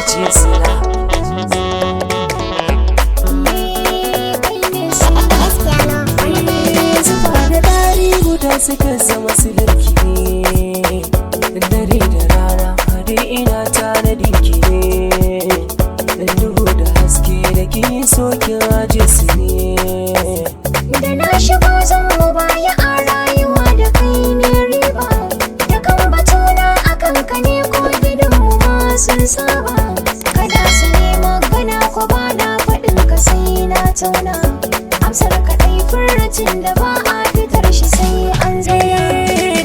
zuciyar sila. Zuba da dari guda suka zama silarki ne, dare da rana hade ina tanadi ki ne, duhu da haske da kin so kin aje su ne. Da na shigo zan mu baya a rayuwa da kai ne riba, da kan batuna akan ka ne ko gidanmu ma sun saba. Kada su ne magana ko ba na faɗin ka sai na tauna, amsar kaɗai furcin da ba a fitar shi sai an zauna.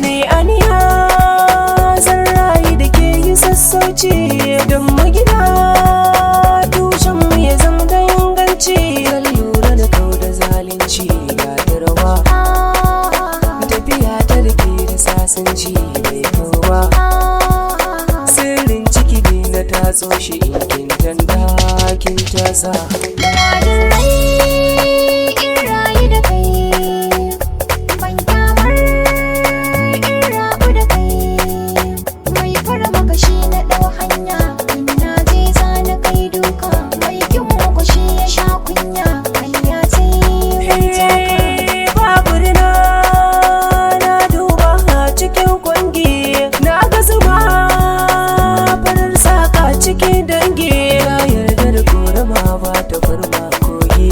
Ne aniya zan rayu da ke yi sassauci don magina tushen mu ya zama da inganci. Zan lura da kau da zalunci ga tarwa, tafiya ta da ke da sasanci mai kawa. Sirrin ciki ne na tatso shi in kin tanda kin tasa. Muradin rai in rayu da kai, ban kyamar in rabu da kai. Mai fara makashi na ɗau hanya, in na je za na kai duka. Mai kin makwashi ya sha kunya, hanya ce zan taka. Babu rina na duba cikin kwangi, na ga zuba farar saka cikin dangi. Na yarda da korama ba ta farma kogi,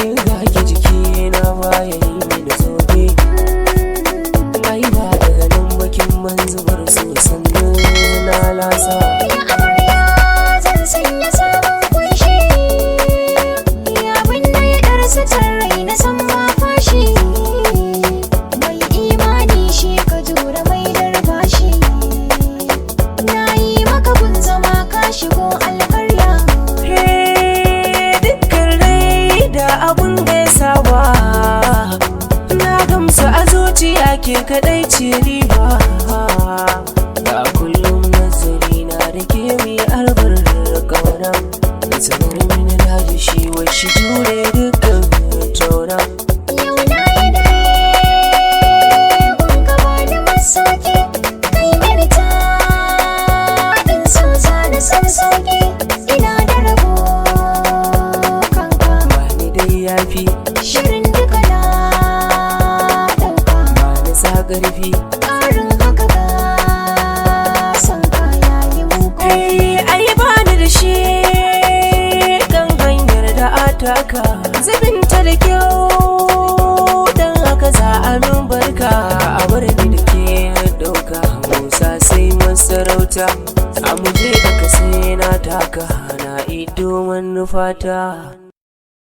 in ga ki jiki na baya yi mini zobe. Ai ba daga nan bakin manzubar so sannan na lasa. Ya amarya zan sanya sabon kunshi, ya binne ya ɗarsa tarrai na san ma fashi. Mai imani shi ka jura mai darbashi, na yi maka gun zama ka shigo alkarya. Dukkan rai da abun gaisawa, na gamsu a zuciya ke kadai ce riba. Ga kullum nazari na da ke mai albar kauna, da sanar mini daji shi wai shi jure dukkan tauna. Yau na yi dare gun gaba da masauki, kai mini taɗin so zana san sauki. Ina da rabo kanka, Ba ni dai yafi, shirin duka na ɗauka. ba ni sa ƙarfi. Ƙarin haka ga son kaya yi muku. Ai bani da shi kan hanyar da ataka, zubinta da kyau dan haka za a min barka. A bar ni da ke dauka musa sai masarauta, a muje da ka sai na taka na ido manufata.